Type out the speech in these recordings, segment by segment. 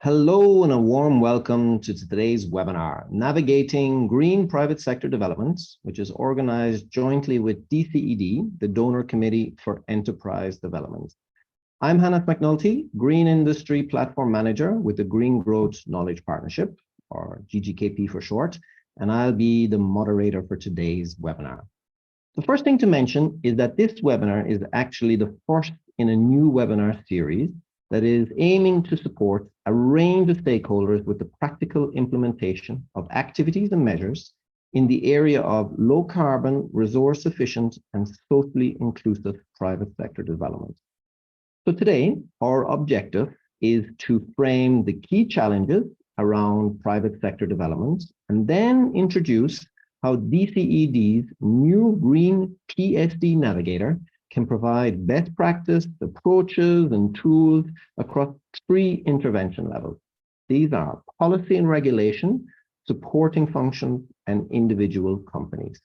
Hello and a warm welcome to today's webinar, Navigating Green Private Sector Developments, which is organized jointly with DCED, the Donor Committee for Enterprise Development. I'm Hannah McNulty, Green Industry Platform Manager with the Green Growth Knowledge Partnership, or GGKP for short, and I'll be the moderator for today's webinar. The first thing to mention is that this webinar is actually the first in a new webinar series that is aiming to support a range of stakeholders with the practical implementation of activities and measures in the area of low carbon, resource efficient, and socially inclusive private sector development. So today, our objective is to frame the key challenges around private sector development and then introduce how DCED's new Green PSD Navigator can provide best practice approaches and tools across three intervention levels. These are policy and regulation, supporting functions, and individual companies.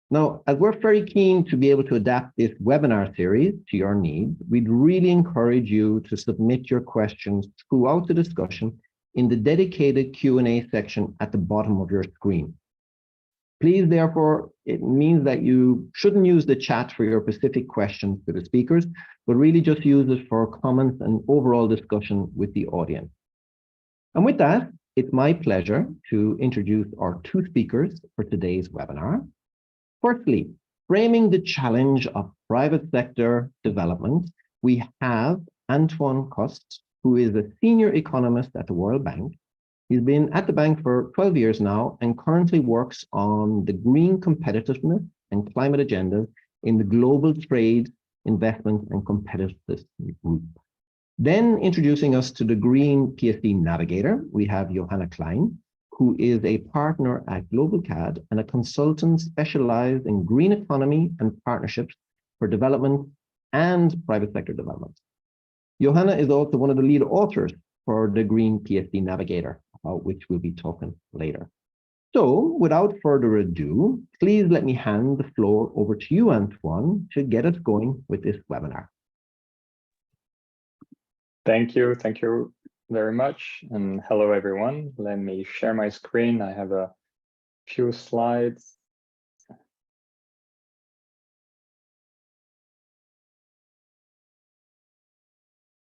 Now, as we're very keen to be able to adapt this webinar series to your needs, we'd really encourage you to submit your questions throughout the discussion in the dedicated Q&A section at the bottom of your screen. Please, therefore, it means that you shouldn't use the chat for your specific questions to the speakers, but really just use it for comments and overall discussion with the audience. And with that, it's my pleasure to introduce our two speakers for today's webinar. Firstly, framing the challenge of private sector development, we have Antoine Coste, who is a senior economist at the World Bank. He's been at the bank for 12 years now and currently works on the green competitiveness and climate agenda in the Global Trade, Investment and Competitiveness Group. Then introducing us to the Green PSD Navigator, we have Johanna Klein, who is a partner at Global CAD and a consultant specialized in green economy and partnerships for development and private sector development. Johanna is also one of the lead authors for the Green PSD Navigator, which we'll be talking later. So without further ado, please let me hand the floor over to you, Antoine, to get us going with this webinar. Thank you very much. And hello, everyone. Let me share my screen. I have a few slides.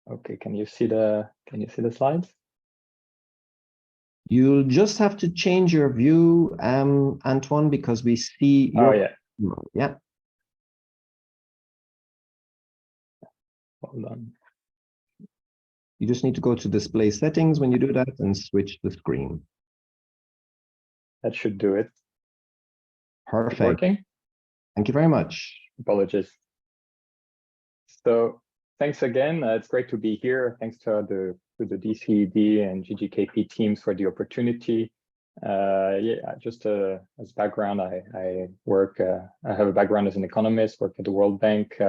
Okay, can you see the slides? You'll just have to change your view, Antoine, because we see your... Oh, yeah. Yeah. Hold on. You just need to go to display settings when you do that and switch the screen. That should do it. Perfect. Working? Thank you very much. Apologies. So thanks again. It's great to be here. Thanks to the DCED and GGKP teams for the opportunity. Just as background, I have a background as an economist, work at the World Bank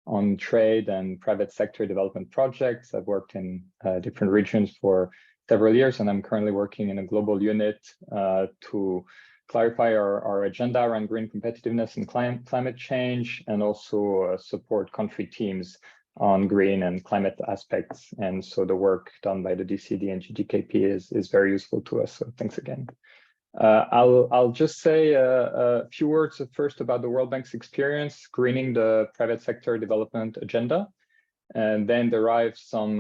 on trade and private sector development projects. I've worked in different regions for several years, and I'm currently working in a global unit to clarify our agenda around green competitiveness and climate change, and also support country teams on green and climate aspects. And so the work done by the DCD and GGKP is very useful to us. So thanks again. I'll just say a few words first about the World Bank's experience greening the private sector development agenda, and then derive some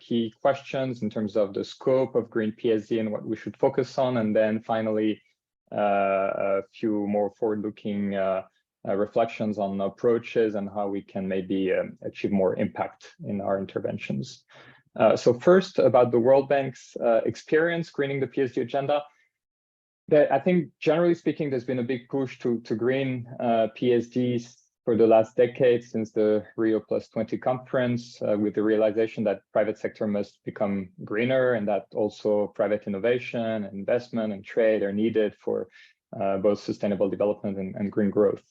key questions in terms of the scope of Green PSD and what we should focus on. And then finally, a few more forward-looking reflections on approaches and how we can maybe achieve more impact in our interventions. So first, about the World Bank's experience greening the PSD agenda. I think, generally speaking, there's been a big push to green PSDs for the last decade since the Rio +20 conference, with the realization that private sector must become greener, and that also private innovation, investment, and trade are needed for both sustainable development and green growth.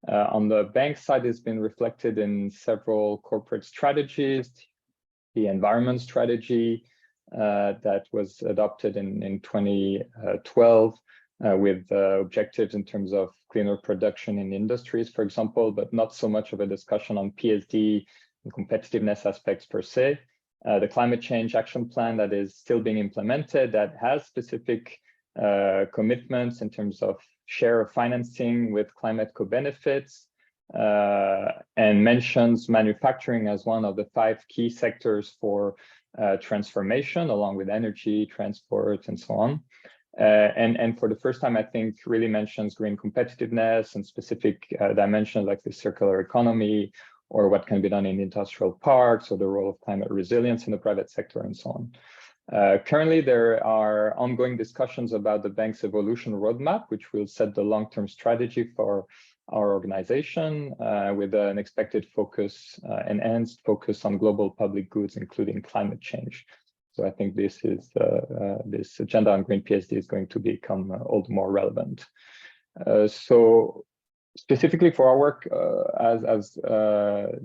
On the bank side, it's been reflected in several corporate strategies. The environment strategy that was adopted in 2012 with objectives in terms of cleaner production in industries, for example, but not so much of a discussion on PSD and competitiveness aspects per se. the climate change action plan that is still being implemented that has specific commitments in terms of share of financing with climate co-benefits, and mentions manufacturing as one of the 5 key sectors for transformation, along with energy, transport, and so on. And for the first time, I think really mentions green competitiveness and specific dimensions like the circular economy, or what can be done in industrial parks, or the role of climate resilience in the private sector, and so on. Currently, there are ongoing discussions about the bank's evolution roadmap, which will set the long-term strategy for our organization, with an expected focus, enhanced focus on global public goods, including climate change. So I think this is this agenda on Green PSD is going to become all the more relevant. So specifically for our work as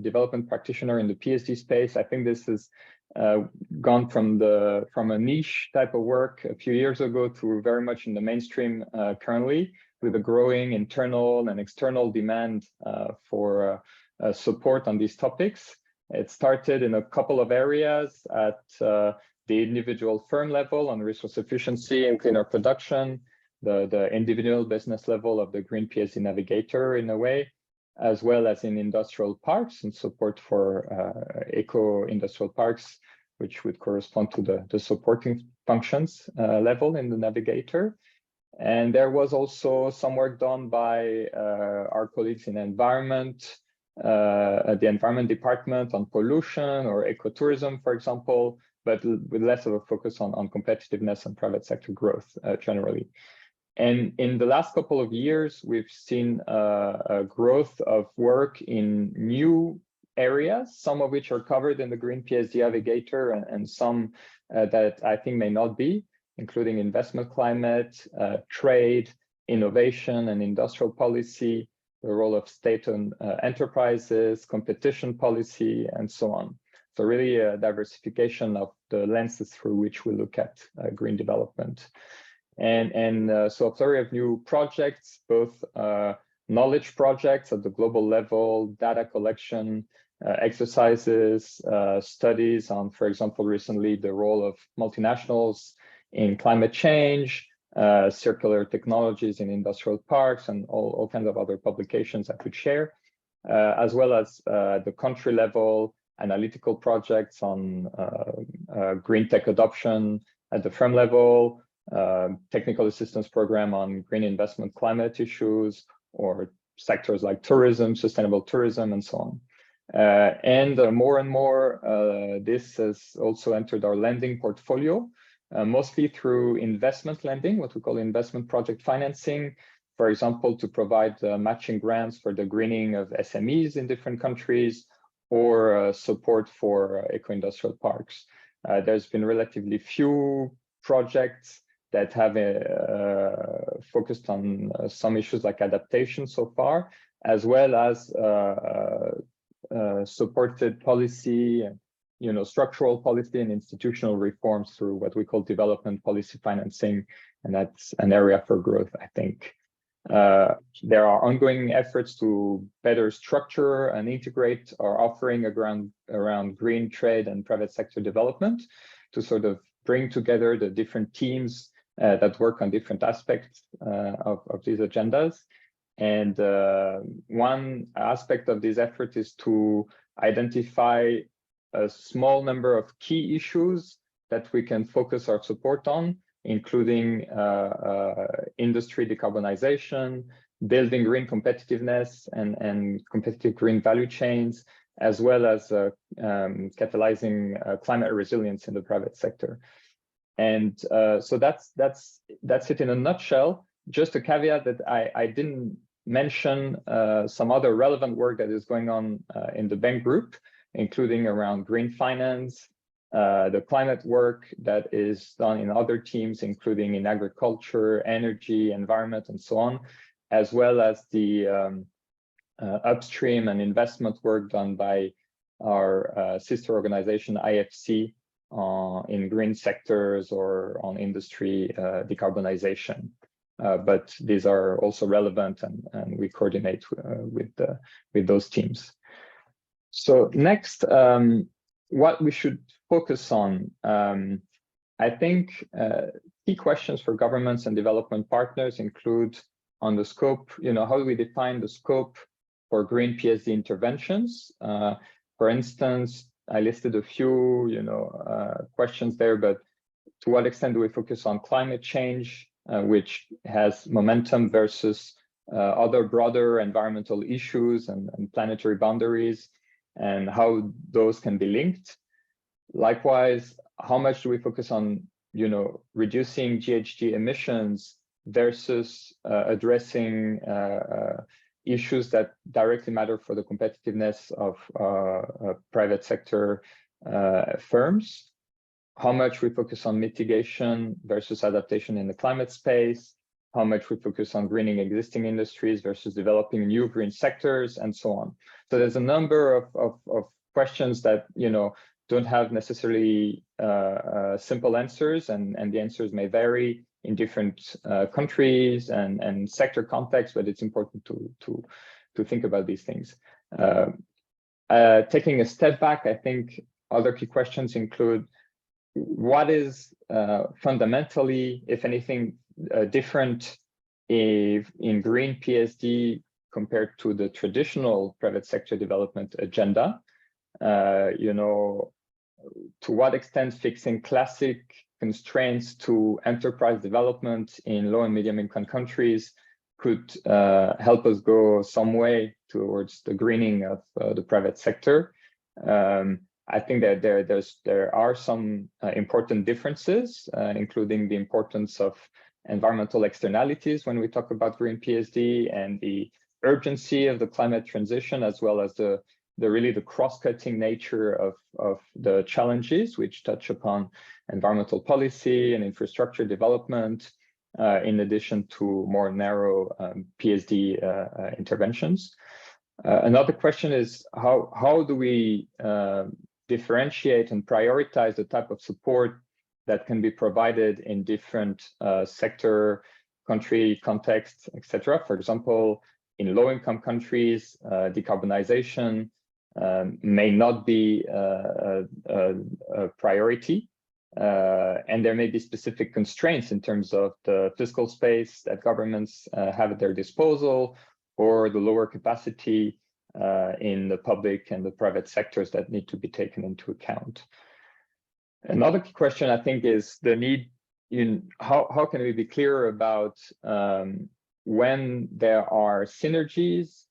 development practitioner in the PSD space, I think this has gone from a niche type of work a few years ago to very much in the mainstream currently, with a growing internal and external demand for support on these topics. It started in a couple of areas at the individual firm level on resource efficiency and cleaner production, the individual business level of the Green PSD Navigator in a way, as well as in industrial parks and support for eco-industrial parks, which would correspond to the supporting functions level in the Navigator. And there was also some work done by our colleagues in environment, at the environment department on pollution or ecotourism, for example, but with less of a focus on competitiveness and private sector growth generally. And in the last couple of years, we've seen a growth of work in new areas, some of which are covered in the Green PSD Navigator, and some that I think may not be, including investment climate, trade, innovation and industrial policy, the role of state-owned enterprises, competition policy, and so on. So really a diversification of the lenses through which we look at green development. And so a flurry of new projects, both knowledge projects at the global level, data collection, exercises, studies on, for example, recently the role of multinationals in climate change, circular technologies in industrial parks, and all kinds of other publications I could share, as well as the country level analytical projects on green tech adoption at the firm level, technical assistance program on green investment climate issues, or sectors like tourism, sustainable tourism, and so on. And more and more, this has also entered our lending portfolio, mostly through investment lending, what we call investment project financing, for example, to provide matching grants for the greening of SMEs in different countries, or support for eco-industrial parks. There's been relatively few projects that have focused on some issues like adaptation so far, as well as supported policy, structural policy and institutional reforms through what we call development policy financing, and that's an area for growth, I think. There are ongoing efforts to better structure and integrate our offering around green trade and private sector development, to sort of bring together the different teams that work on different aspects of these agendas. And one aspect of this effort is to identify a small number of key issues that we can focus our support on, including industry decarbonization, building green competitiveness and competitive green value chains, as well as catalyzing climate resilience in the private sector. And so that's it in a nutshell. Just a caveat that I didn't mention some other relevant work that is going on in the bank group, including around green finance, the climate work that is done in other teams, including in agriculture, energy, environment, and so on, as well as the upstream and investment work done by our sister organization, IFC, in green sectors or on industry decarbonization. But these are also relevant, and we coordinate with those teams. So next, what we should focus on, I think key questions for governments and development partners include on the scope, how do we define the scope for green PSD interventions? For instance, I listed a few, questions there, but to what extent do we focus on climate change, which has momentum versus other broader environmental issues and planetary boundaries, and how those can be linked? Likewise, how much do we focus on, reducing GHG emissions versus addressing issues that directly matter for the competitiveness of private sector firms? How much we focus on mitigation versus adaptation in the climate space? How much we focus on greening existing industries versus developing new green sectors, and so on. So there's a number of questions that, don't have necessarily simple answers, and the answers may vary in different countries and sector contexts, but it's important to think about these things. Taking a step back, I think other key questions include what is fundamentally, if anything, different in green PSD compared to the traditional private sector development agenda. To what extent fixing classic constraints to enterprise development in low and medium income countries could help us go some way towards the greening of the private sector. I think that there are some important differences, including the importance of environmental externalities when we talk about green PSD, and the urgency of the climate transition, as well as the cross-cutting nature of the challenges which touch upon environmental policy and infrastructure development, in addition to more narrow PSD interventions. Another question is how do we differentiate and prioritize the type of support that can be provided in different sector, country contexts, etc. For example, in low-income countries, decarbonization may not be a priority, and there may be specific constraints in terms of the fiscal space that governments have at their disposal, or the lower capacity in the public and the private sectors that need to be taken into account. Another key question, I think, is the need in how can we be clear about when there are synergies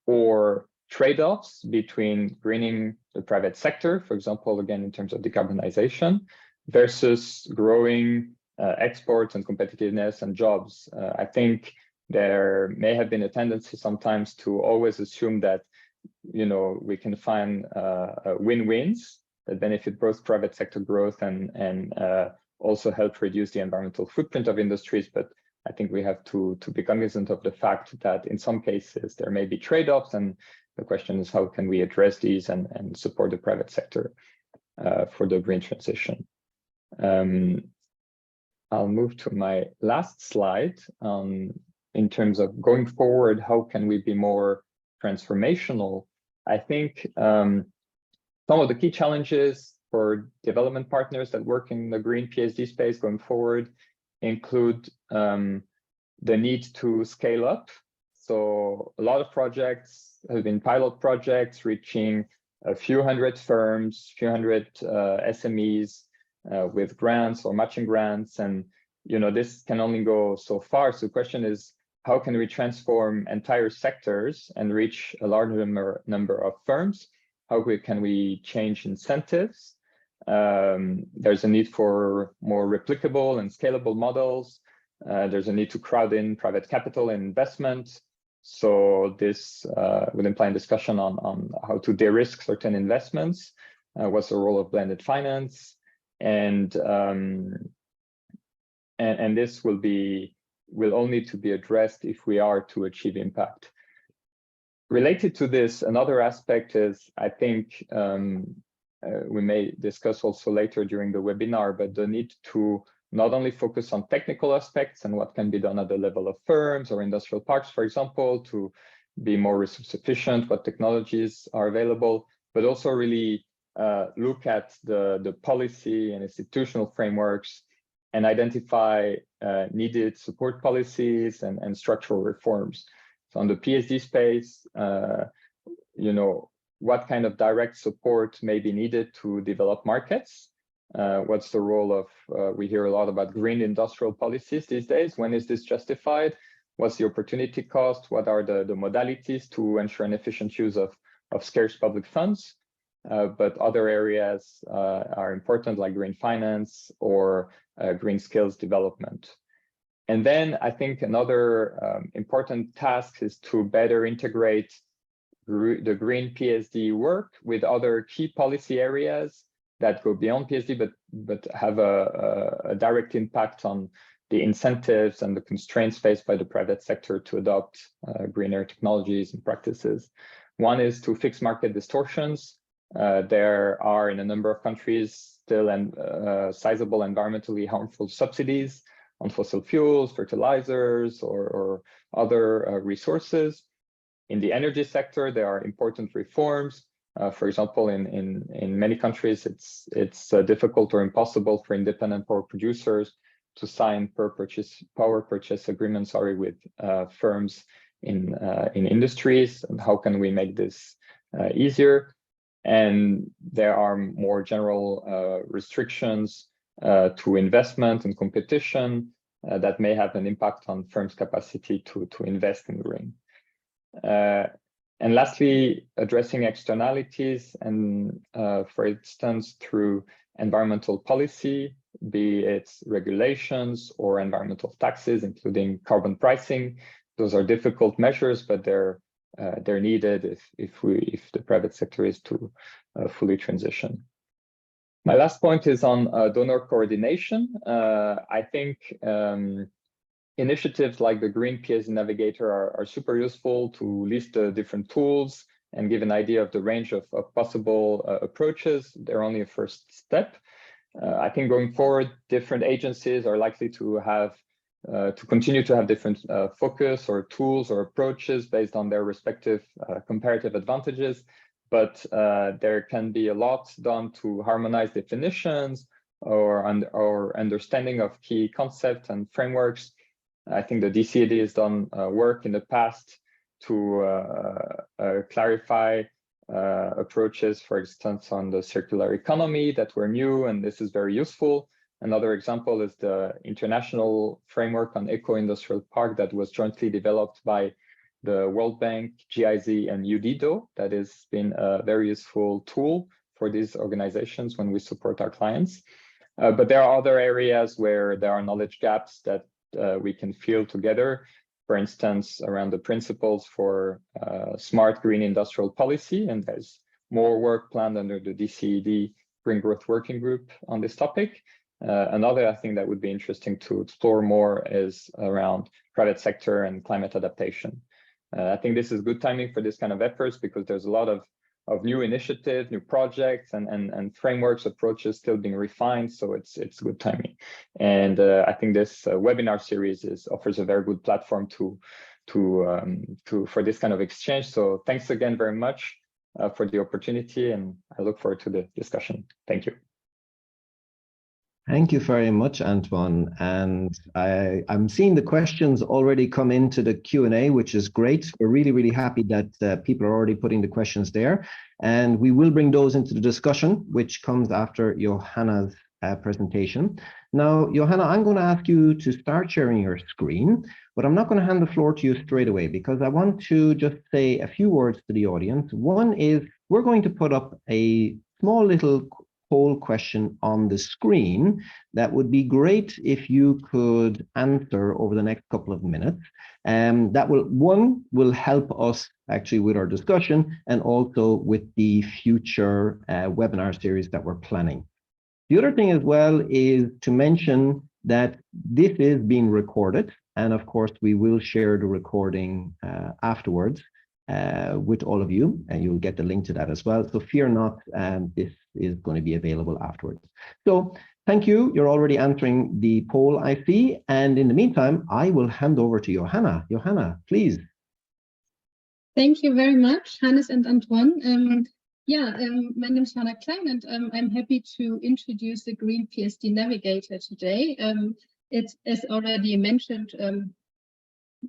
or trade-offs between greening the private sector, for example, again, in terms of decarbonization, versus growing exports and competitiveness and jobs. I think there may have been a tendency sometimes to always assume that, we can find win-wins that benefit both private sector growth and also help reduce the environmental footprint of industries. But I think we have to be cognizant of the fact that in some cases there may be trade-offs, and the question is how can we address these and support the private sector for the green transition. I'll move to my last slide. In terms of going forward, how can we be more transformational? I think some of the key challenges for development partners that work in the green PSD space going forward include the need to scale up. So a lot of projects have been pilot projects reaching a few hundred firms, few hundred SMEs with grants or matching grants. And, this can only go so far. So the question is, how can we transform entire sectors and reach a larger number of firms? How can we change incentives? There's a need for more replicable and scalable models. There's a need to crowd in private capital and investment. So this would imply a discussion on how to de-risk certain investments. What's the role of blended finance? And this will only to be addressed if we are to achieve impact. Related to this, another aspect is, I think, we may discuss also later during the webinar, but the need to not only focus on technical aspects and what can be done at the level of firms or industrial parks, for example, to be more resource efficient, what technologies are available, but also really look at the policy and institutional frameworks and identify needed support policies and structural reforms. So on the PSD space, you know, what kind of direct support may be needed to develop markets? What's the role of, we hear a lot about green industrial policies these days. When is this justified? What's the opportunity cost? What are the modalities to ensure an efficient use of scarce public funds? But other areas are important, like green finance or green skills development. And then I think another important task is to better integrate the Green PSD work with other key policy areas that go beyond PSD, but have a direct impact on the incentives and the constraints faced by the private sector to adopt greener technologies and practices. One is to fix market distortions. There are in a number of countries still sizable environmentally harmful subsidies on fossil fuels, fertilizers, or other resources. In the energy sector, there are important reforms. For example, in many countries, it's difficult or impossible for independent power producers to sign power purchase agreements with firms in industries. And how can we make this easier? And there are more general restrictions to investment and competition that may have an impact on firms' capacity to invest in green. And lastly, addressing externalities and, for instance, through environmental policy, be it regulations or environmental taxes, including carbon pricing. Those are difficult measures, but they're needed if the private sector is to fully transition. My last point is on donor coordination. I think initiatives like the Green PSD Navigator are super useful to list the different tools and give an idea of the range of possible approaches. They're only a first step. I think going forward, different agencies are likely to have to continue to have different focus or tools or approaches based on their respective comparative advantages. But there can be a lot done to harmonize definitions or understanding of key concepts and frameworks. I think the DCED has done work in the past to clarify approaches, for instance, on the circular economy that were new, and this is very useful. Another example is the international framework on eco-industrial park that was jointly developed by the World Bank, GIZ, and UDIDO. That has been a very useful tool for these organizations when we support our clients. But there are other areas where there are knowledge gaps that we can fill together. For instance, around the principles for smart green industrial policy, and there's more work planned under the DCED Green Growth Working Group on this topic. Another, I think, that would be interesting to explore more is around private sector and climate adaptation. I think this is good timing for this kind of efforts because there's a lot of new initiatives, new projects, and frameworks, approaches still being refined. So it's good timing. And I think this webinar series offers a very good platform for this kind of exchange. So thanks again very much for the opportunity, and I look forward to the discussion. Thank you. Thank you very much, Antoine. And I'm seeing the questions already come into the Q&A, which is great. We're really, really happy that people are already putting the questions there. And we will bring those into the discussion, which comes after Johanna's presentation. Now, Johanna, I'm going to ask you to start sharing your screen, but I'm not going to hand the floor to you straight away because I want to just say a few words to the audience. One is we're going to put up a small little poll question on the screen that would be great if you could answer over the next couple of minutes. That will help us actually with our discussion and also with the future webinar series that we're planning. The other thing as well is to mention that this is being recorded, and of course we will share the recording afterwards with all of you, and you'll get the link to that as well. So fear not, this is going to be available afterwards. So thank you. You're already answering the poll, I see. And in the meantime, I will hand over to Johanna. Johanna, please. Thank you very much, Hannes and Antoine. Yeah, my name is Hannah Klein, and I'm happy to introduce the Green PSD Navigator today. It's, as already mentioned,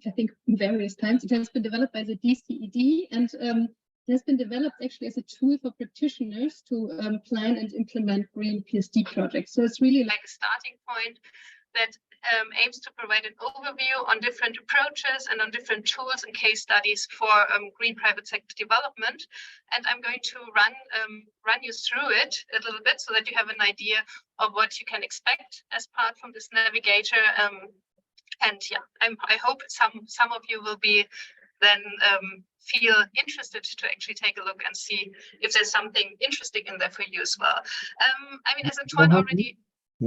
I think various times, it has been developed by the DCED, and it has been developed actually as a tool for practitioners to plan and implement Green PSD projects. So it's really like a starting point that aims to provide an overview on different approaches and on different tools and case studies for green private sector development. And I'm going to run you through it a little bit so that you have an idea of what you can expect as part from this navigator. And yeah, I hope some of you will be then feel interested to actually take a look and see if there's something interesting in there for you as well. I mean, as Antoine already.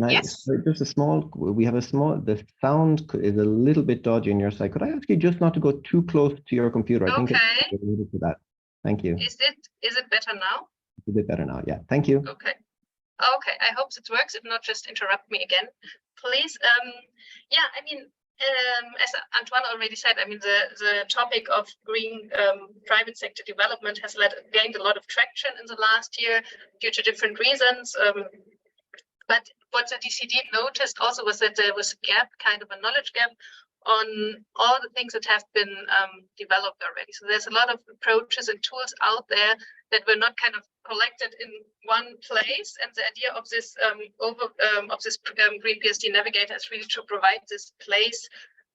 Yes. Just a small, the sound is a little bit dodgy on your side. Could I ask you just not to go too close to your computer? I think it's related to that. Thank you. Is it better now? It's a bit better now. Yeah. Thank you. Okay. I hope it works. If not, just interrupt me again, please. Yeah, I mean, as Antoine already said, I mean, the topic of green private sector development has gained a lot of traction in the last year due to different reasons. But what the DCD noticed also was that there was a gap, kind of a knowledge gap, on all the things that have been developed already. So there's a lot of approaches and tools out there that were not kind of collected in one place. And the idea of this Green PSD Navigator is really to provide this place,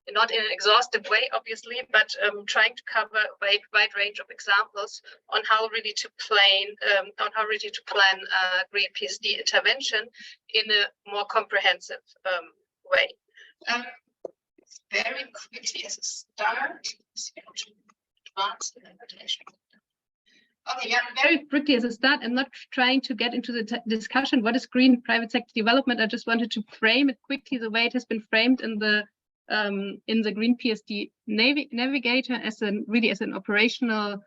not in an exhaustive way, obviously, but trying to cover a wide range of examples on how really to plan Green PSD intervention in a more comprehensive way. Very quickly as a start, okay, yeah, very quickly as a start. I'm not trying to get into the discussion what is green private sector development. I just wanted to frame it quickly the way it has been framed in the Green PSD Navigator as an operational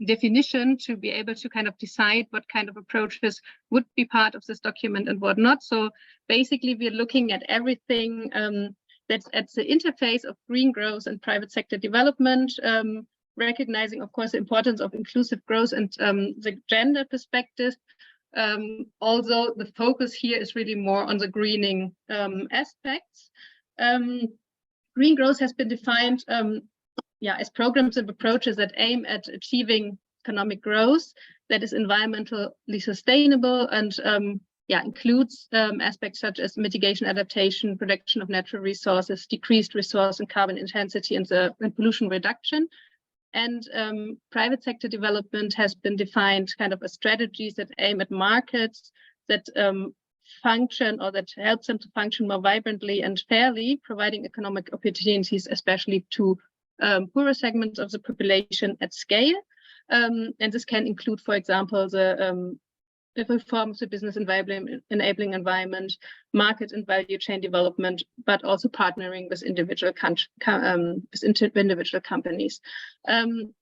definition to be able to kind of decide what kind of approaches would be part of this document and what not. So basically, we're looking at everything that's at the interface of green growth and private sector development, recognizing, of course, the importance of inclusive growth and the gender perspective. Although the focus here is really more on the greening aspects. Green growth has been defined as programs and approaches that aim at achieving economic growth that is environmentally sustainable and includes aspects such as mitigation, adaptation, protection of natural resources, decreased resource and carbon intensity, and pollution reduction. And private sector development has been defined kind of as strategies that aim at markets that function or that helps them to function more vibrantly and fairly, providing economic opportunities, especially to poorer segments of the population at scale. And this can include, for example, the reform of the business enabling environment, market and value chain development, but also partnering with individual companies. And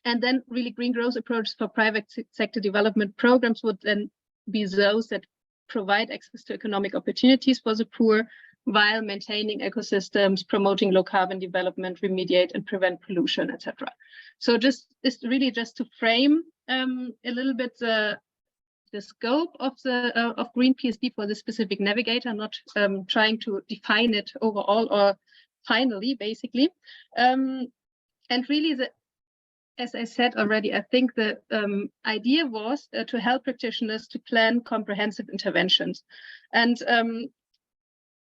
then really green growth approaches for private sector development programs would then be those that provide access to economic opportunities for the poor while maintaining ecosystems, promoting low carbon development, remediate and prevent pollution, etc. So it's really just to frame a little bit the scope of Green PSD for this specific navigator, not trying to define it overall or finally, basically. And really, as I said already, I think the idea was to help practitioners to plan comprehensive interventions. And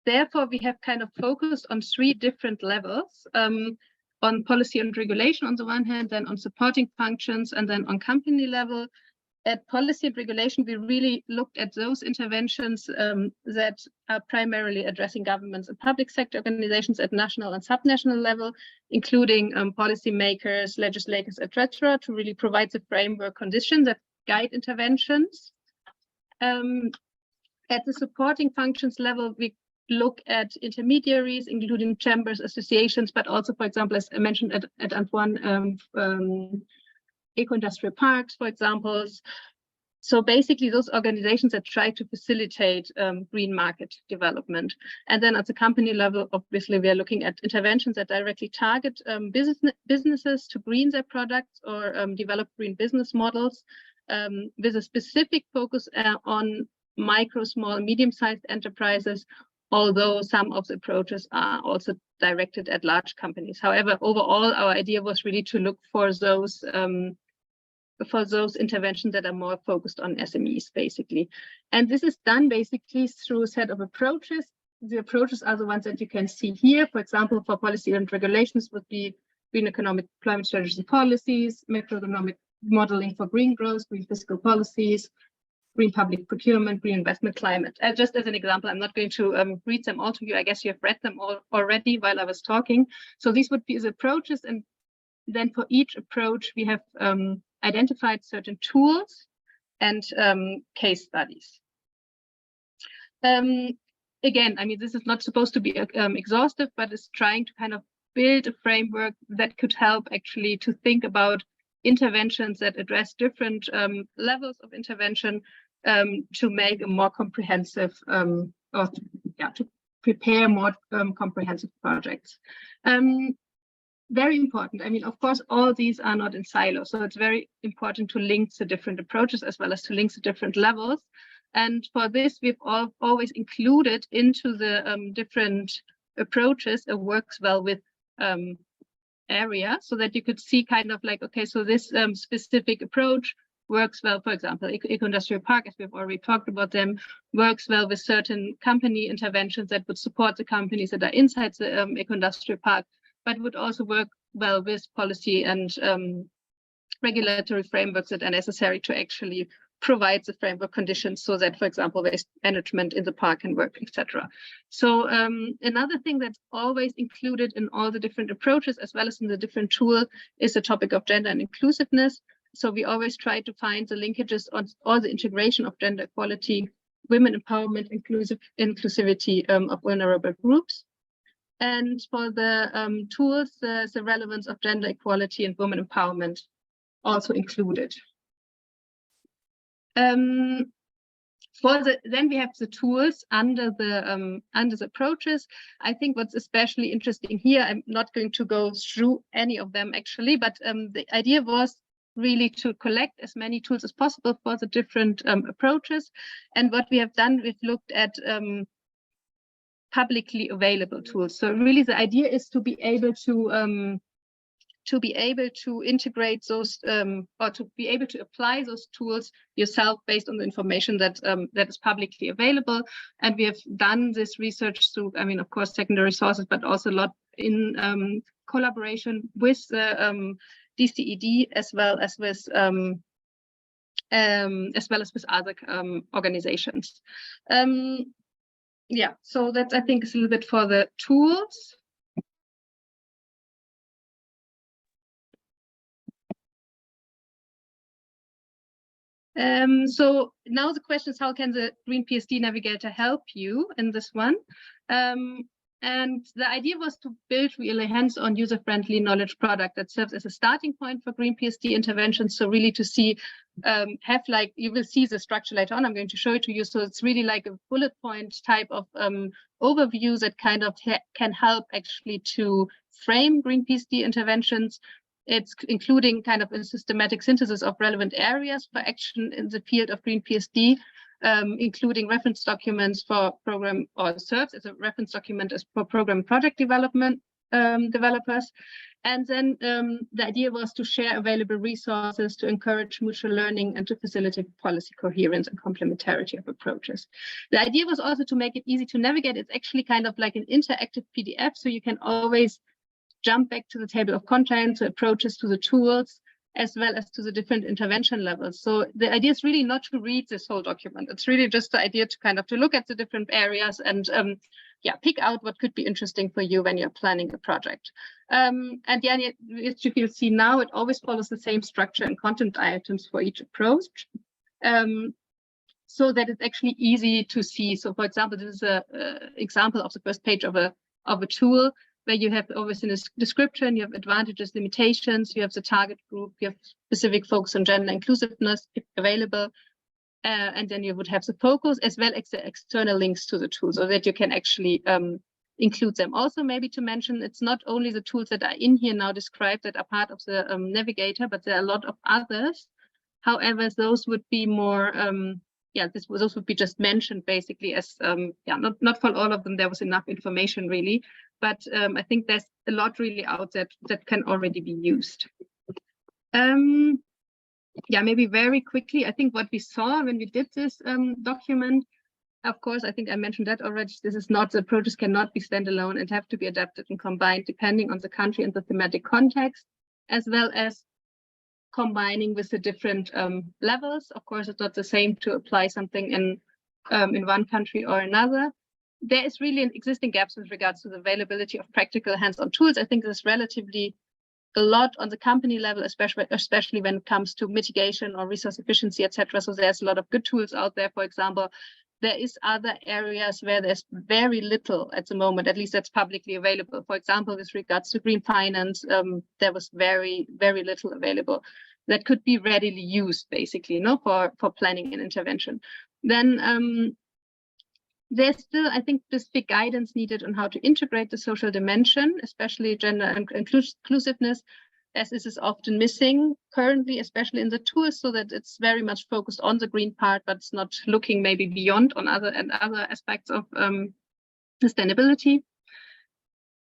therefore, we have kind of focused on 3 different levels, on policy and regulation on the one hand, then on supporting functions, and then on company level. At policy and regulation, we really looked at those interventions that are primarily addressing governments and public sector organizations at national and subnational level, including policymakers, legislators, etc., to really provide the framework conditions that guide interventions. At the supporting functions level, we look at intermediaries, including chambers, associations, but also, for example, as I mentioned at Antoine, eco-industrial parks, for example. So basically those organizations that try to facilitate green market development. And then at the company level, obviously, we are looking at interventions that directly target businesses to green their products or develop green business models. with a specific focus on micro, small, medium-sized enterprises, although some of the approaches are also directed at large companies. However, overall, our idea was really to look for those interventions that are more focused on SMEs, basically. And this is done basically through a set of approaches. The approaches are the ones that you can see here. For example, for policy and regulations would be green economic climate strategy policies, macroeconomic modeling for green growth, green fiscal policies, green public procurement, green investment climate. Just as an example, I'm not going to read them all to you. I guess you have read them all already while I was talking. So these would be the approaches. And then for each approach, we have identified certain tools and case studies. Again, I mean, this is not supposed to be exhaustive, but it's trying to kind of build a framework that could help actually to think about interventions that address different levels of intervention to make a more comprehensive to prepare more comprehensive projects. Very important. I mean, of course, all these are not in silos, so it's very important to link the different approaches as well as to link the different levels. And for this, we've always included into the different approaches a works well with area, so that you could see kind of like, okay, so this specific approach works well, for example, eco-industrial park, as we've already talked about them, works well with certain company interventions that would support the companies that are inside the eco-industrial park, but would also work well with policy and regulatory frameworks that are necessary to actually provide the framework conditions so that, for example, waste management in the park can work, etc. So another thing that's always included in all the different approaches, as well as in the different tool, is the topic of gender and inclusiveness. So we always try to find the linkages on all the integration of gender equality, women empowerment, inclusivity of vulnerable groups. And for the tools, the relevance of gender equality and women empowerment also included. Then we have the tools under the approaches. I think what's especially interesting here, I'm not going to go through any of them actually, but the idea was really to collect as many tools as possible for the different approaches. And what we have done, we've looked at publicly available tools. So really the idea is to be able to integrate those or to be able to apply those tools yourself based on the information that that is publicly available. And we have done this research through, I mean, of course, secondary sources, but also a lot in collaboration with the DCED as well as with other organizations. Yeah, so that I think is a little bit for the tools. So now the question is, how can the Green PSD Navigator help you in this one? And the idea was to build really hands-on, user-friendly knowledge product that serves as a starting point for Green PSD interventions. So really to see, you will see the structure later on. I'm going to show it to you. So it's really like a bullet point type of overview that kind of can help actually to frame Green PSD interventions. It's including kind of a systematic synthesis of relevant areas for action in the field of Green PSD, including reference documents for program, or serves as a reference document as for program project development developers. And then the idea was to share available resources to encourage mutual learning and to facilitate policy coherence and complementarity of approaches. The idea was also to make it easy to navigate. It's actually kind of like an interactive PDF, so you can always jump back to the table of contents, to approaches, to the tools, as well as to the different intervention levels. So the idea is really not to read this whole document. It's really just the idea to kind of to look at the different areas and pick out what could be interesting for you when you're planning a project. And as you can see now, it always follows the same structure and content items for each approach, so that it's actually easy to see. So for example, this is an example of the first page of a tool, where you have always in a description, you have advantages, limitations, you have the target group, you have specific focus on gender inclusiveness if available, and then you would have the focus as well as the external links to the tool, so that you can actually include them. Also, maybe to mention, it's not only the tools that are in here now described that are part of the navigator, but there are a lot of others However, those would be more, those would be just mentioned basically as, not for all of them, there was enough information really, but I think there's a lot really out there that can already be used. Maybe very quickly, I think what we saw when we did this document, of course, I think I mentioned that already, this is not, the approaches cannot be standalone and have to be adapted and combined depending on the country and the thematic context, as well as combining with the different levels. Of course, it's not the same to apply something in one country or another. There is really an existing gaps with regards to the availability of practical hands-on tools. I think there's relatively a lot on the company level, especially when it comes to mitigation or resource efficiency, etc. So there's a lot of good tools out there. For example, there is other areas where there's very little at the moment, at least that's publicly available. For example, with regards to green finance, there was very, very little available that could be readily used, basically, for planning and intervention. Then there's still, I think, specific guidance needed on how to integrate the social dimension, especially gender and inclusiveness, as this is often missing currently, especially in the tools, so that it's very much focused on the green part, but it's not looking maybe beyond on other aspects of sustainability.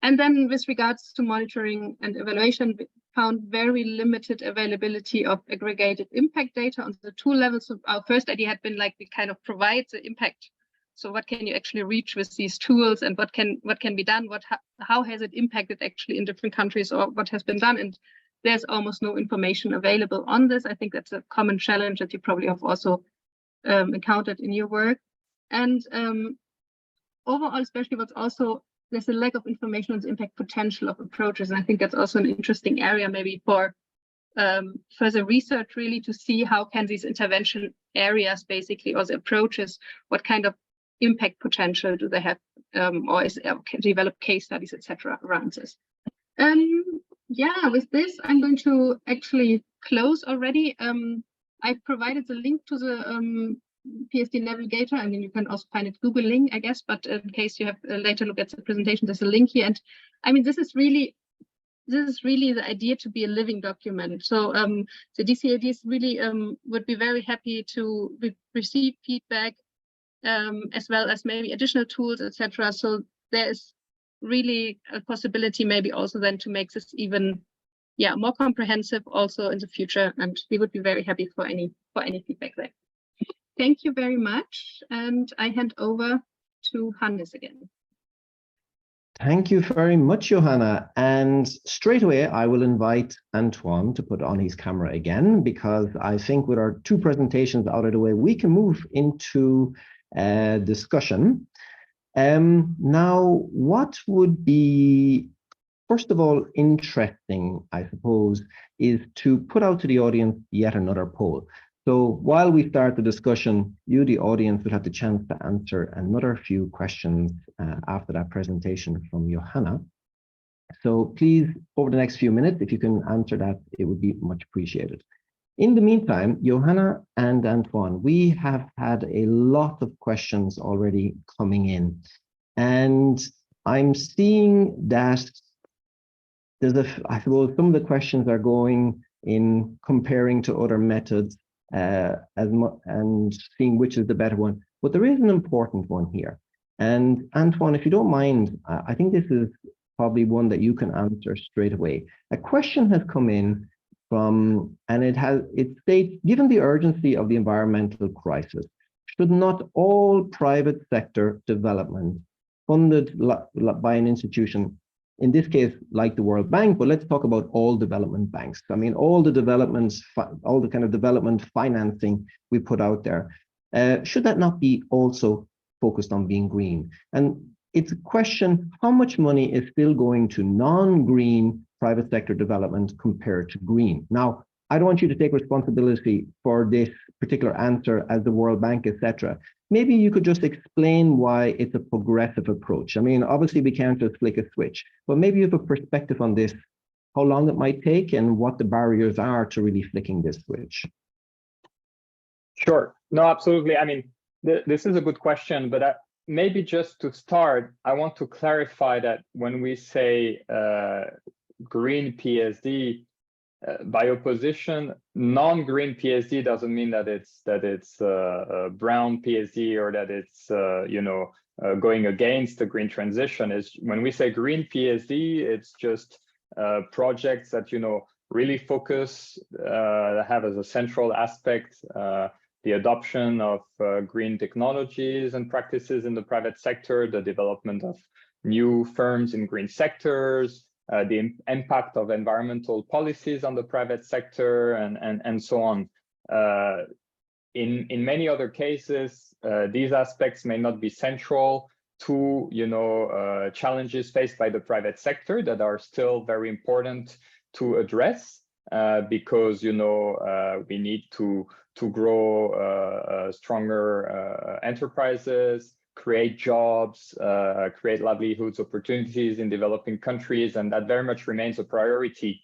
And then with regards to monitoring and evaluation, we found very limited availability of aggregated impact data on the tool level. So our first idea had been like, we kind of provide the impact. So what can you actually reach with these tools, and what can be done? How has it impacted actually in different countries, or what has been done? And there's almost no information available on this. I think that's a common challenge that you probably have also encountered in your work. And overall, especially there's a lack of information on the impact potential of approaches. And I think that's also an interesting area maybe for further research, really, to see how can these intervention areas basically, or the approaches, what kind of impact potential do they have, or can develop case studies, etc. around this. With this, I'm going to actually close already. I've provided the link to the PSD Navigator. I mean, you can also find it Googling, I guess, but in case you have a later look at the presentation, there's a link here. And I mean, this is really the idea to be a living document. So the DCEDs really would be very happy to receive feedback, as well as maybe additional tools, etc. So there is really a possibility maybe also then to make this even more comprehensive also in the future, and we would be very happy for any feedback there. Thank you very much, and I hand over to Hannes again. Thank you very much, Johanna. And straight away, I will invite Antoine to put on his camera again, because I think with our two presentations out of the way, we can move into discussion. Now, what would be, first of all, interesting, I suppose, is to put out to the audience yet another poll. So while we start the discussion, you, the audience, will have the chance to answer another few questions after that presentation from Johanna. So please, over the next few minutes, if you can answer that, it would be much appreciated. In the meantime, Johanna and Antoine, we have had a lot of questions already coming in, and I'm seeing that I suppose some of the questions are going in comparing to other methods and seeing which is the better one. But there is an important one here. And Antoine, if you don't mind, I think this is probably one that you can answer straight away. A question has come in and it states, given the urgency of the environmental crisis, should not all private sector development funded by an institution, in this case, like the World Bank, but let's talk about all development banks. I mean, all the developments, all the kind of development financing we put out there, should that not be also focused on being green? And it's a question, how much money is still going to non-green private sector development compared to green? Now, I don't want you to take responsibility for this particular answer as the World Bank, etc. Maybe you could just explain why it's a progressive approach. I mean, obviously we can't just flick a switch, but maybe you have a perspective on this, how long it might take and what the barriers are to really flicking this switch. Sure. No, absolutely. I mean, this is a good question, but maybe just to start, I want to clarify that when we say green PSD, by opposition, non-green PSD doesn't mean that it's a brown PSD or that it's going against the green transition. Is when we say green PSD, it's just projects that really focus, have as a central aspect the adoption of green technologies and practices in the private sector, the development of new firms in green sectors, the impact of environmental policies on the private sector, and so on. In many other cases, these aspects may not be central to challenges faced by the private sector that are still very important to address, because we need to grow stronger enterprises, create jobs, create livelihoods opportunities in developing countries, and that very much remains a priority.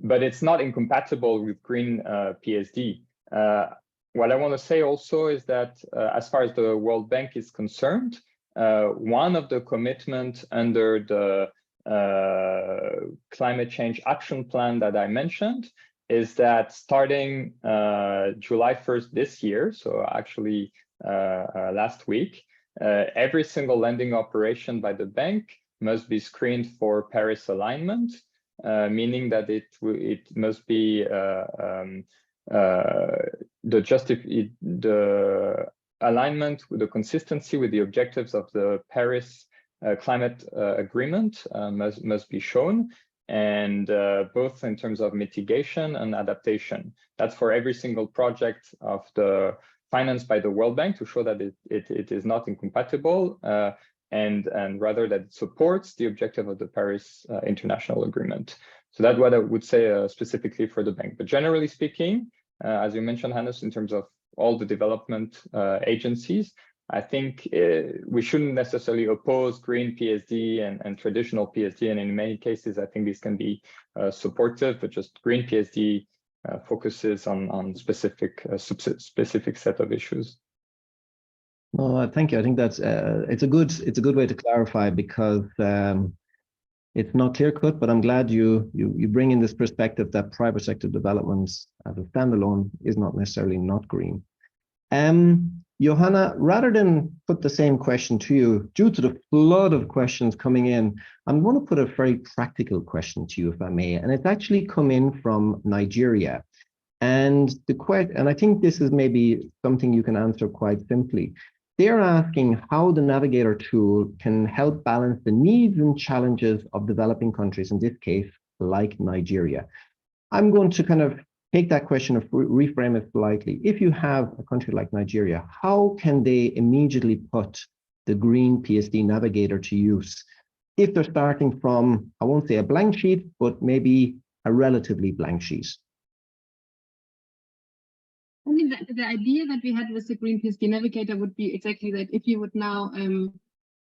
But it's not incompatible with green PSD. What I want to say also is that as far as the World Bank is concerned, one of the commitments under the climate change action plan that I mentioned is that starting July 1st this year, so actually last week, every single lending operation by the bank must be screened for Paris alignment, meaning that it must be the alignment with the consistency with the objectives of the Paris climate agreement must be shown, and both in terms of mitigation and adaptation. That's for every single project of the financed by the World Bank, to show that it is not incompatible, and rather that it supports the objective of the Paris International Agreement. So that's what I would say specifically for the bank. But generally speaking, as you mentioned, Hannes, in terms of all the development agencies, I think we shouldn't necessarily oppose green PSD and traditional PSD, and in many cases, I think these can be supportive, but just green PSD focuses on specific set of issues. No, thank you. I think that's it's a good way to clarify, because it's not clear cut, but I'm glad you bring in this perspective that private sector developments as a standalone is not necessarily not green. Johanna, rather than put the same question to you, due to the flood of questions coming in, I'm going to put a very practical question to you, if I may, and it's actually come in from Nigeria. And I think this is maybe something you can answer quite simply. They're asking how the Navigator tool can help balance the needs and challenges of developing countries, in this case, like Nigeria. I'm going to kind of take that question and reframe it slightly. If you have a country like Nigeria, how can they immediately put the Green PSD Navigator to use if they're starting from, I won't say a blank sheet, but maybe a relatively blank sheet? I mean, the idea that we had with the Green PSD Navigator would be exactly that. If you would now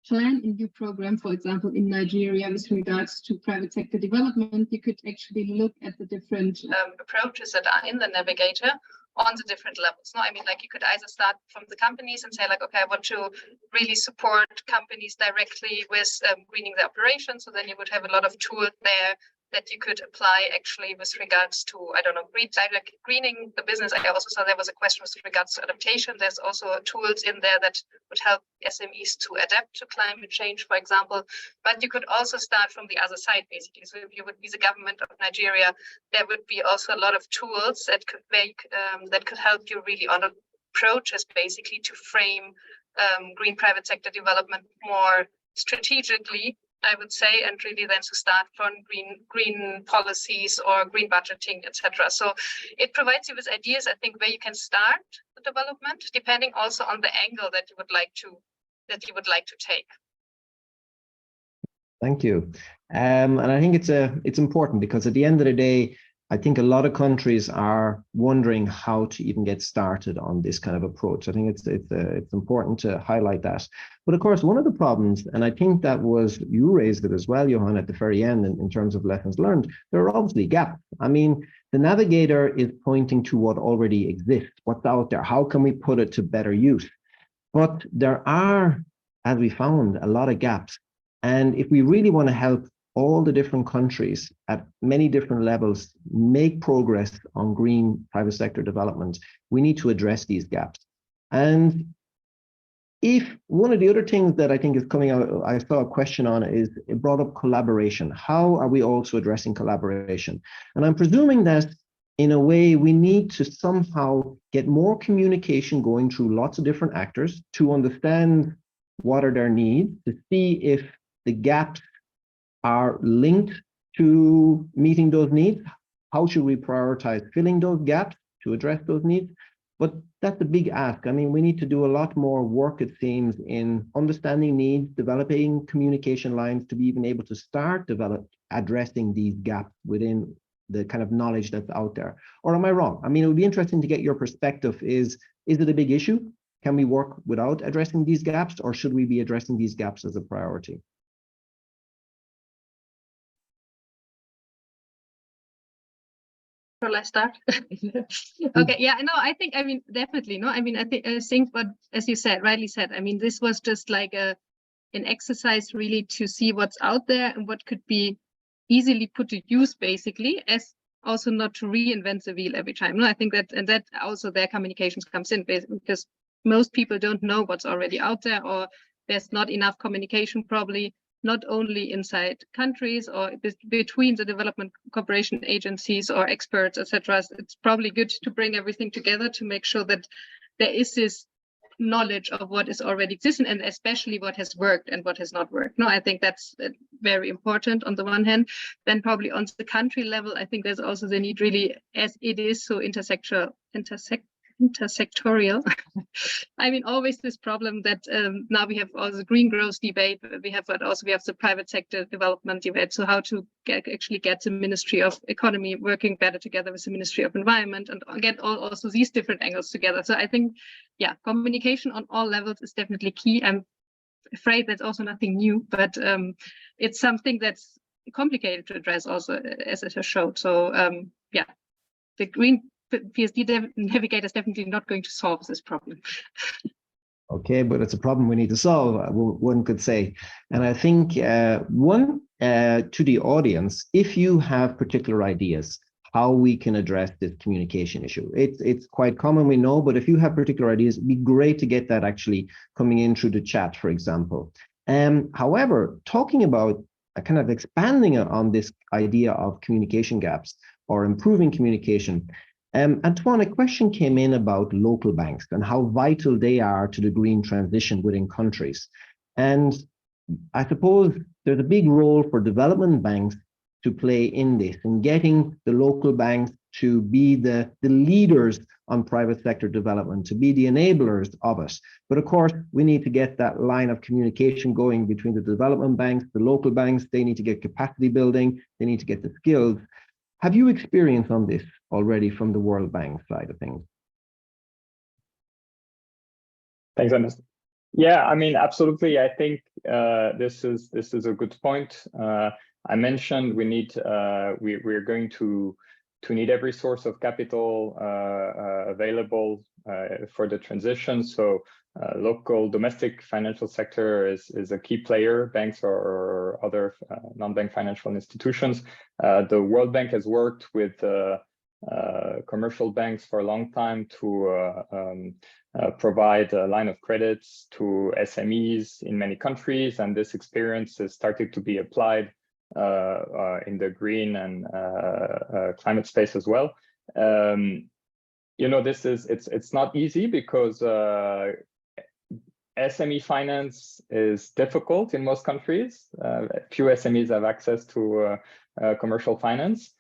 plan a new program, for example, in Nigeria with regards to private sector development, you could actually look at the different approaches that are in the Navigator on the different levels. No, I mean, like you could either start from the companies and say like, okay, I want to really support companies directly with greening their operations. So then you would have a lot of tools there that you could apply actually with regards to, I don't know, greening the business. I also saw there was a question with regards to adaptation. There's also tools in there that would help SMEs to adapt to climate change, for example. But you could also start from the other side, basically. So if you would be the government of Nigeria, there would be also a lot of tools that could make, that could help you really on approaches, basically, to frame green private sector development more strategically, I would say, and really then to start from green policies or green budgeting, etc. So it provides you with ideas, I think, where you can start the development, depending also on the angle that you would like to take. Thank you. And I think it's important, because at the end of the day, I think a lot of countries are wondering how to even get started on this kind of approach. I think it's important to highlight that. But of course, one of the problems, and I think that was, you raised it as well, Johan, at the very end in terms of lessons learned, there are obviously gaps. I mean, the Navigator is pointing to what already exists, what's out there. How can we put it to better use? But there are, as we found, a lot of gaps. And if we really want to help all the different countries at many different levels make progress on green private sector development, we need to address these gaps. And if one of the other things that I think is coming out, I saw a question on it, is it brought up collaboration. How are we also addressing collaboration? And I'm presuming that in a way we need to somehow get more communication going through lots of different actors to understand what are their needs, to see if the gaps are linked to meeting those needs. How should we prioritize filling those gaps to address those needs? But that's a big ask. I mean, we need to do a lot more work, it seems, in understanding needs, developing communication lines to be even able to start addressing these gaps within the kind of knowledge that's out there. Or am I wrong? I mean, it would be interesting to get your perspective. Is it a big issue? Can we work without addressing these gaps, or should we be addressing these gaps as a priority? Shall I start? Okay, yeah, no, I think, I mean, definitely, no, I mean, I think what, as you said, rightly said, I mean, this was just like an exercise really to see what's out there and what could be easily put to use, basically, as also not to reinvent the wheel every time. No, I think that, and that also their communications comes in, basically, because most people don't know what's already out there, or there's not enough communication probably, not only inside countries or between the development cooperation agencies or experts, etc. It's probably good to bring everything together to make sure that there is this knowledge of what is already existing, and especially what has worked and what has not worked. No, I think that's very important on the one hand. Then probably on the country level, I think there's also the need really, as it is so intersectorial. I mean, always this problem that now we have also the green growth debate, we have the private sector development debate. So how to actually get the Ministry of Economy working better together with the Ministry of Environment, and get also these different angles together. So I think, yeah, communication on all levels is definitely key. I'm afraid that's also nothing new, but it's something that's complicated to address also, as it has showed. So yeah, the Green PSD Navigator is definitely not going to solve this problem. Okay, but it's a problem we need to solve, one could say. And I think to the audience, if you have particular ideas how we can address this communication issue, it's quite common, we know, but if you have particular ideas, it'd be great to get that actually coming in through the chat, for example. However, talking about kind of expanding on this idea of communication gaps or improving communication, Antoine, a question came in about local banks and how vital they are to the green transition within countries. And I suppose there's a big role for development banks to play in this, in getting the local banks to be the leaders on private sector development, to be the enablers of it. But of course, we need to get that line of communication going between the development banks, the local banks. They need to get capacity building, they need to get the skills. Have you experience on this already from the World Bank side of things? Thanks, Ernest. Yeah, I mean, absolutely. I think this is a good point. I mentioned we need we're going to need every source of capital available for the transition. So local domestic financial sector is a key player, banks or other non-bank financial institutions. The World Bank has worked with commercial banks for a long time to provide a line of credits to SMEs in many countries, and this experience is starting to be applied in the green and climate space as well. You know, it's not easy because SME finance is difficult in most countries. Few SMEs have access to commercial finance.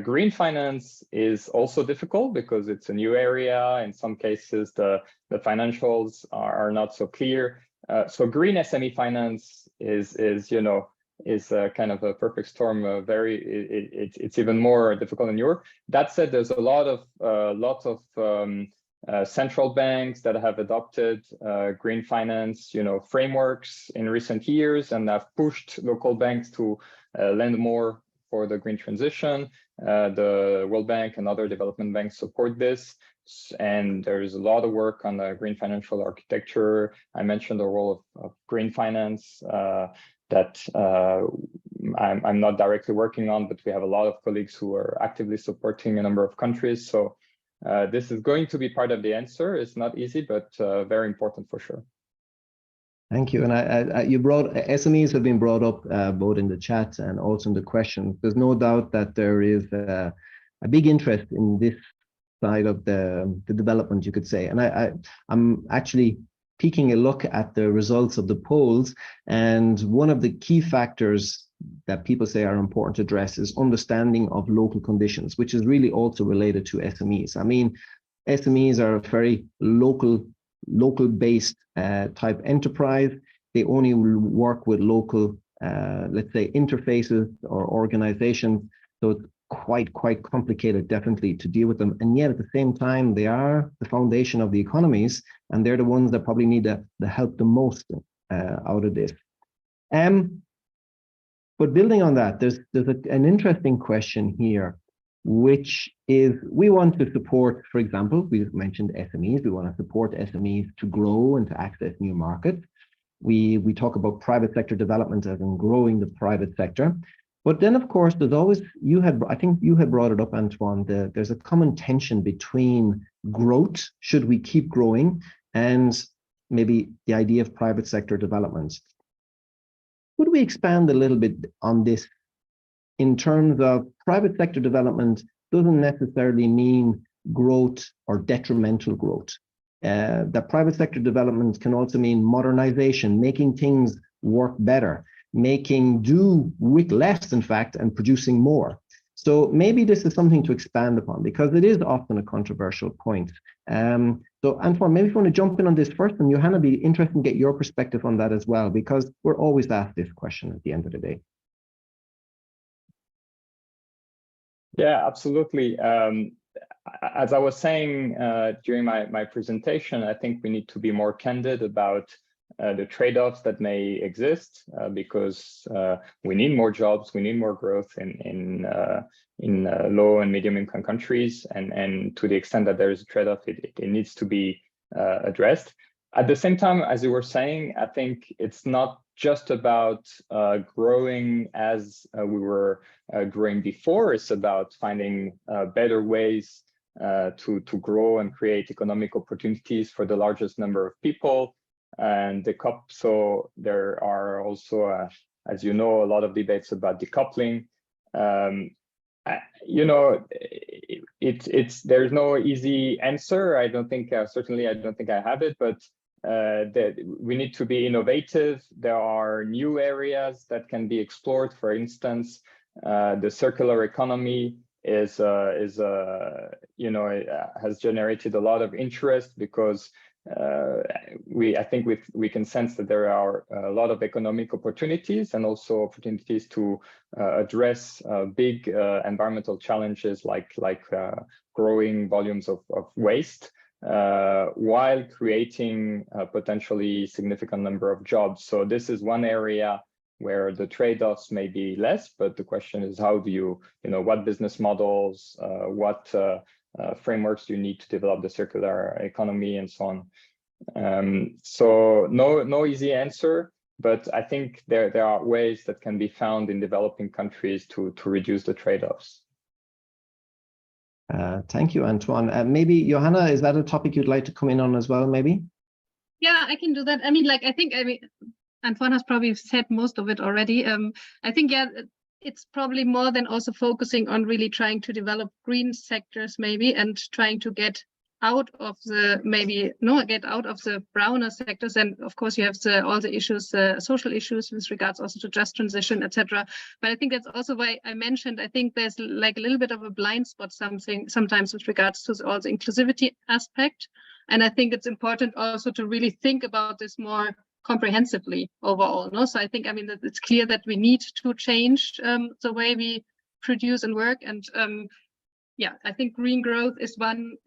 Green finance is also difficult because it's a new area. In some cases, the financials are not so clear. So green SME finance is kind of a perfect storm. It's even more difficult in Europe. That said, there's a lot of central banks that have adopted green finance, frameworks in recent years, and have pushed local banks to lend more for the green transition. The World Bank and other development banks support this, and there's a lot of work on the green financial architecture. I mentioned the role of green finance that I'm not directly working on, but we have a lot of colleagues who are actively supporting a number of countries. So this is going to be part of the answer. It's not easy, but very important for sure. Thank you. And you brought SMEs have been brought up both in the chat and also in the questions. There's no doubt that there is a big interest in this side of the development, you could say. And I'm actually taking a look at the results of the polls, and one of the key factors that people say are important to address is understanding of local conditions, which is really also related to SMEs. I mean, SMEs are a very local-based type enterprise. They only work with local, let's say, interfaces or organizations. So it's quite complicated, definitely, to deal with them. And yet at the same time, they are the foundation of the economies, and they're the ones that probably need the help the most out of this. But building on that, there's an interesting question here, which is we want to support, for example, we've mentioned SMEs. We want to support SMEs to grow and to access new markets. We talk about private sector development as in growing the private sector. But then, of course, there's always, I think you had brought it up, Antoine, there's a common tension between growth, should we keep growing, and maybe the idea of private sector development. Could we expand a little bit on this in terms of private sector development doesn't necessarily mean growth or detrimental growth. That private sector development can also mean modernization, making things work better, making do with less, in fact, and producing more. So maybe this is something to expand upon, because it is often a controversial point. So Antoine, maybe if you want to jump in on this first, and Johanna, be interested in get your perspective on that as well, because we're always asked this question at the end of the day. Yeah, absolutely. As I was saying during my presentation, I think we need to be more candid about the trade-offs that may exist, because we need more jobs, we need more growth in low and medium income countries, and to the extent that there is a trade-off, it needs to be addressed. At the same time, as you were saying, I think it's not just about growing as we were growing before. It's about finding better ways to grow and create economic opportunities for the largest number of people. And so there are also, as you know, a lot of debates about decoupling. You know, there's no easy answer. I don't think, certainly I don't think I have it, but that we need to be innovative. There are new areas that can be explored. For instance, the circular economy is you know, it has generated a lot of interest, because I think we can sense that there are a lot of economic opportunities, and also opportunities to address big environmental challenges like growing volumes of waste, while creating a potentially significant number of jobs. So this is one area where the trade-offs may be less, but the question is, how do you know, what business models, what frameworks do you need to develop the circular economy, and so on. So no easy answer, but I think there are ways that can be found in developing countries to reduce the trade-offs. Thank you, Antoine. Maybe Johanna, is that a topic you'd like to come in on as well, maybe? Yeah, I can do that. I mean, like, I think Antoine has probably said most of it already. I think, yeah, it's probably more than also focusing on really trying to develop green sectors, maybe, and trying to get out of the get out of the browner sectors. And of course, you have all the issues, social issues with regards also to just transition, etc. But I think that's also why I mentioned, I think there's like a little bit of a blind spot sometimes with regards to all the inclusivity aspect. And I think it's important also to really think about this more comprehensively overall. No? So I think, I mean, that it's clear that we need to change the way we produce and work. And yeah, I think green growth is one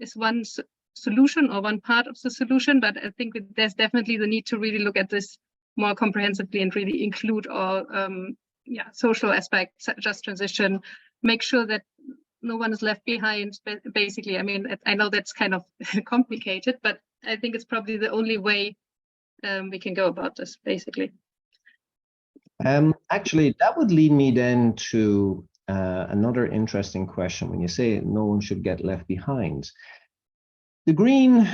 solution, or one part of the solution. But I think there's definitely the need to really look at this more comprehensively and really include all social aspects, just transition, make sure that no one is left behind. Basically, I mean, I know that's kind of complicated, but I think it's probably the only way we can go about this, basically. Actually, that would lead me then to another interesting question. When you say no one should get left behind, the green,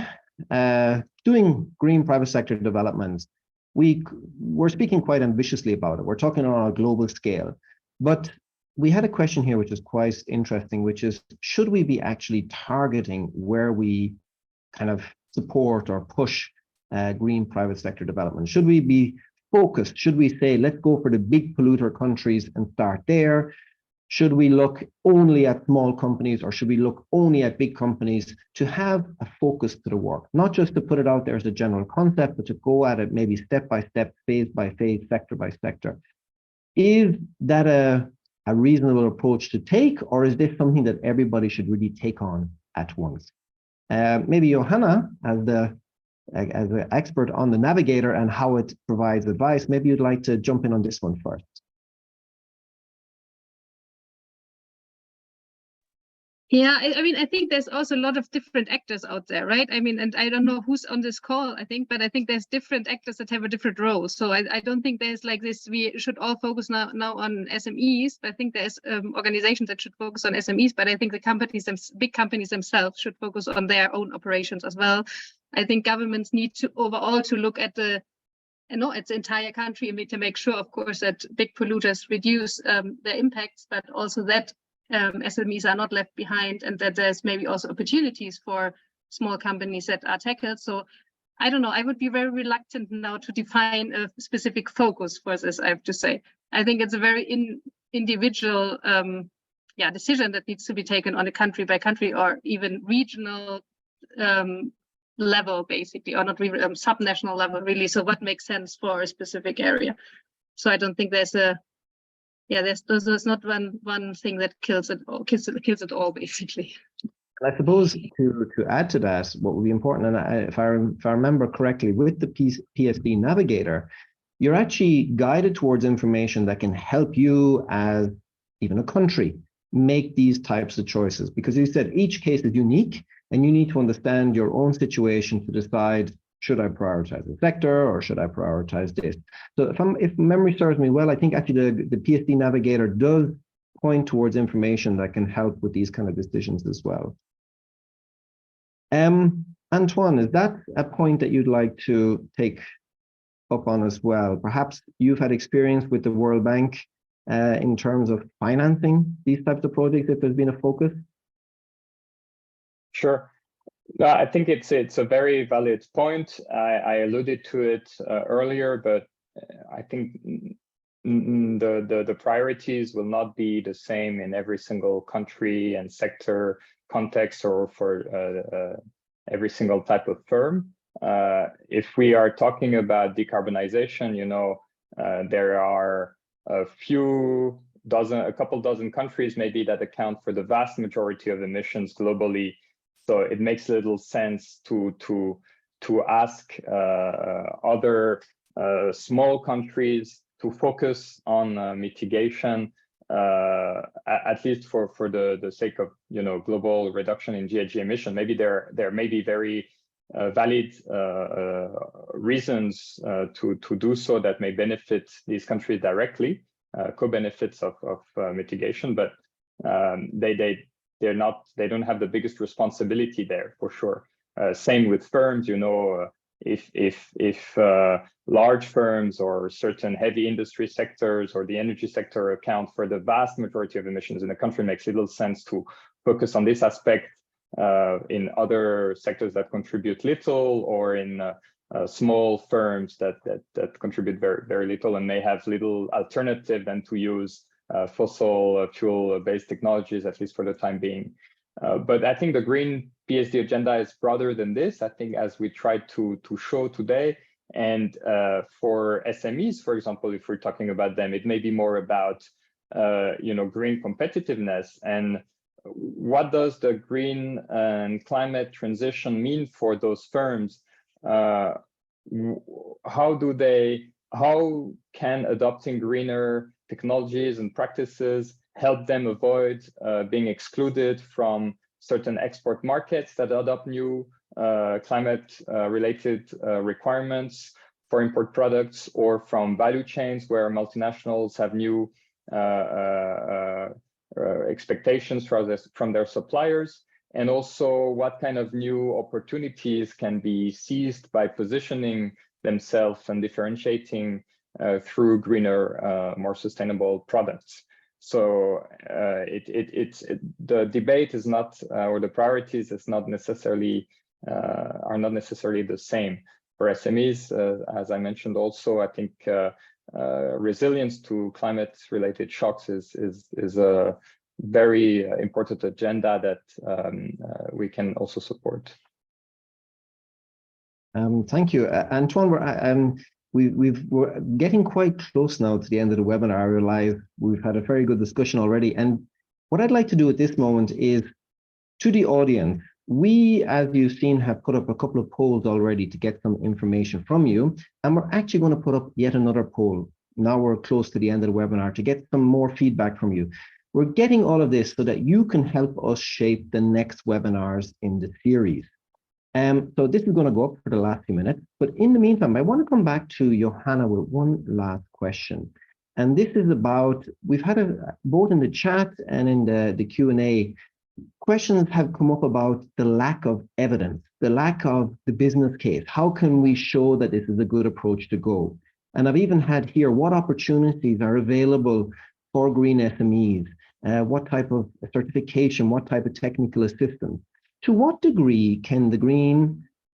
doing green private sector development, we're speaking quite ambitiously about it. We're talking on a global scale, but we had a question here which is quite interesting, which is, should we be actually targeting where we kind of support or push green private sector development? Should we be focused? Should we say, let's go for the big polluter countries and start there? Should we look only at small companies, or should we look only at big companies to have a focus to the work? Not just to put it out there as a general concept, but to go at it maybe step by step, phase by phase, sector by sector. Is that a reasonable approach to take, or is this something that everybody should really take on at once? Maybe Johanna, as the expert on the Navigator and how it provides advice, maybe you'd like to jump in on this one first. Yeah, I mean, I think there's also a lot of different actors out there, right? I mean, and I don't know who's on this call, I think, but I think there's different actors that have a different role. So I don't think there's like this, we should all focus now on SMEs, but I think there's organizations that should focus on SMEs, but I think the companies, big companies themselves should focus on their own operations as well. I think governments need to overall to look at the it's the entire country and to make sure, of course, that big polluters reduce their impacts, but also that SMEs are not left behind, and that there's maybe also opportunities for small companies that are tackled. So I don't know, I would be very reluctant now to define a specific focus for this, I have to say. I think it's a very individual decision that needs to be taken on a country by country or even regional level, basically, or not really subnational level, really. So what makes sense for a specific area? So I don't think there's a there's not one thing that kills it all, basically. I suppose to add to that, what would be important, and if I remember correctly, with the PSD Navigator, you're actually guided towards information that can help you as even a country make these types of choices, because you said each case is unique and you need to understand your own situation to decide, should I prioritize the sector or should I prioritize this? So if memory serves me well, I think actually the PSD Navigator does point towards information that can help with these kind of decisions as well. Antoine, is that a point that you'd like to take up on as well? Perhaps you've had experience with the World Bank in terms of financing these types of projects, if there's been a focus? Sure. No, I think it's a very valid point. I alluded to it earlier, but I think the priorities will not be the same in every single country and sector context, or for every single type of firm. If we are talking about decarbonization, there are a couple dozen countries maybe that account for the vast majority of emissions globally. So it makes little sense to ask other small countries to focus on mitigation, at least for the sake of global reduction in GHG emission. Maybe there may be very valid reasons to do so that may benefit these countries directly, co-benefits of mitigation, but they don't have the biggest responsibility there, for sure. Same with firms, if large firms or certain heavy industry sectors or the energy sector account for the vast majority of emissions in the country, makes little sense to focus on this aspect in other sectors that contribute little, or in small firms that contribute very, very little and may have little alternative than to use fossil fuel-based technologies, at least for the time being. But I think the Green PSD agenda is broader than this. I think, as we tried to show today, and for SMEs, for example, if we're talking about them, it may be more about green competitiveness, and what does the green and climate transition mean for those firms? How can adopting greener technologies and practices help them avoid being excluded from certain export markets that adopt new climate related requirements? for import products or from value chains where multinationals have new expectations from their suppliers, and also what kind of new opportunities can be seized by positioning themselves and differentiating through greener, more sustainable products. So the debate is not, or the priorities is not necessarily are not necessarily the same for SMEs. As I mentioned, also I think resilience to climate-related shocks is a very important agenda that we can also support. Thank you, Antoine. We're getting quite close now to the end of the webinar. I realize we've had a very good discussion already. And what I'd like to do at this moment is, to the audience, we, as you've seen, have put up a couple of polls already to get some information from you. And we're actually going to put up yet another poll. Now we're close to the end of the webinar to get some more feedback from you. We're getting all of this so that you can help us shape the next webinars in the series. So this is going to go up for the last few minutes, but in the meantime, I want to come back to Johanna with one last question. And this is about, we've had both in the chat and in the Q&A, questions have come up about the lack of evidence, the lack of the business case. How can we show that this is a good approach to go? And I've even had here, what opportunities are available for green SMEs? What type of certification, what type of technical assistance? To what degree can the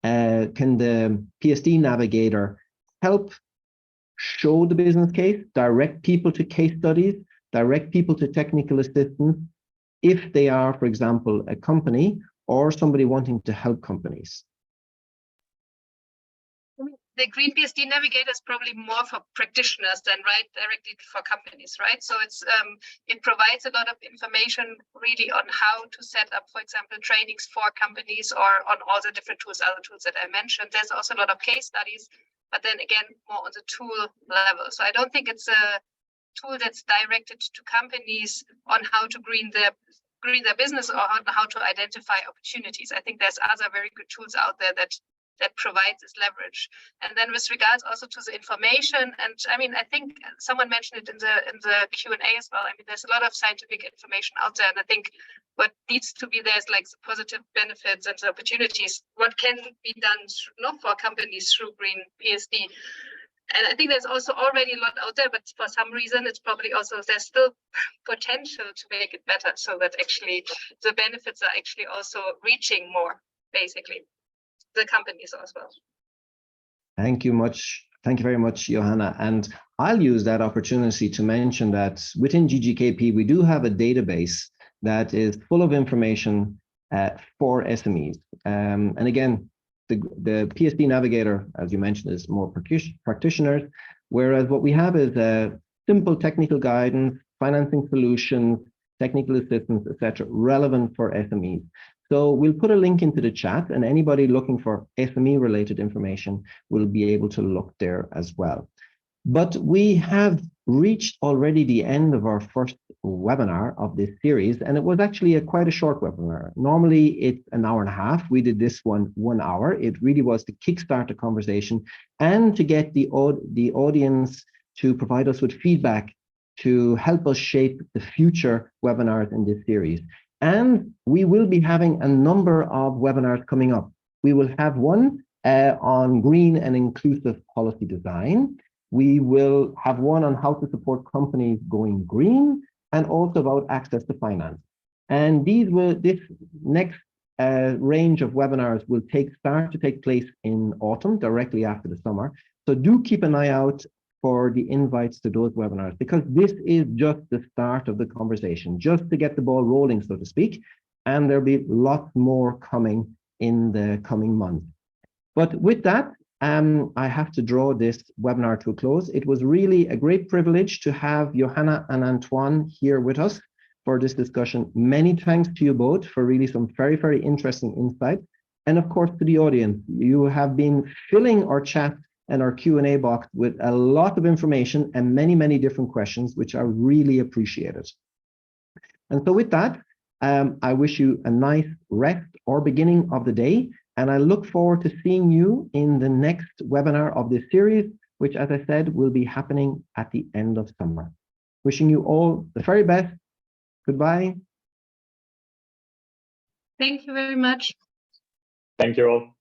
PSD Navigator help show the business case, direct people to case studies, direct people to technical assistance, if they are, for example, a company or somebody wanting to help companies? The Green PSD Navigator is probably more for practitioners than directly for companies, right? So it provides a lot of information really on how to set up, for example, trainings for companies or on all the different tools, other tools that I mentioned. There's also a lot of case studies, but then again, more on the tool level. So I don't think it's a tool that's directed to companies on how to green their business or how to identify opportunities. I think there's other very good tools out there that provides this leverage. And then with regards also to the information, and I mean, I think someone mentioned it in the Q&A as well. I mean, there's a lot of scientific information out there, and I think what needs to be there is like the positive benefits and the opportunities. What can be done not for companies through Green PSD? And I think there's also already a lot out there, but for some reason, it's probably also, there's still potential to make it better so that actually the benefits are actually also reaching more, basically, the companies as well. Thank you very much, Johanna. And I'll use that opportunity to mention that within GGKP, we do have a database that is full of information for SMEs. And again, the PSD Navigator, as you mentioned, is more practitioners, whereas what we have is simple technical guidance, financing solutions, technical assistance, etc., relevant for SMEs. So we'll put a link into the chat, and anybody looking for SME-related information will be able to look there as well. But we have reached already the end of our first webinar of this series, and it was actually quite a short webinar. Normally, it's an hour and a half. We did this one 1 hour. It really was to kickstart the conversation and to get the audience to provide us with feedback to help us shape the future webinars in this series. And we will be having a number of webinars coming up. We will have one on green and inclusive policy design. We will have one on how to support companies going green, and also about access to finance. And this next range of webinars will start to take place in autumn, directly after the summer. So do keep an eye out for the invites to those webinars, because this is just the start of the conversation, just to get the ball rolling, so to speak. And there'll be lots more coming in the coming months. But with that, I have to draw this webinar to a close. It was really a great privilege to have Johanna and Antoine here with us for this discussion. Many thanks to you both for really some very, very interesting insights. And of course, to the audience, you have been filling our chat and our Q&A box with a lot of information and many, many different questions, which are really appreciated. And so with that, I wish you a nice rest or beginning of the day. And I look forward to seeing you in the next webinar of this series, which, as I said, will be happening at the end of summer. Wishing you all the very best. Goodbye. Thank you very much. Thank you all.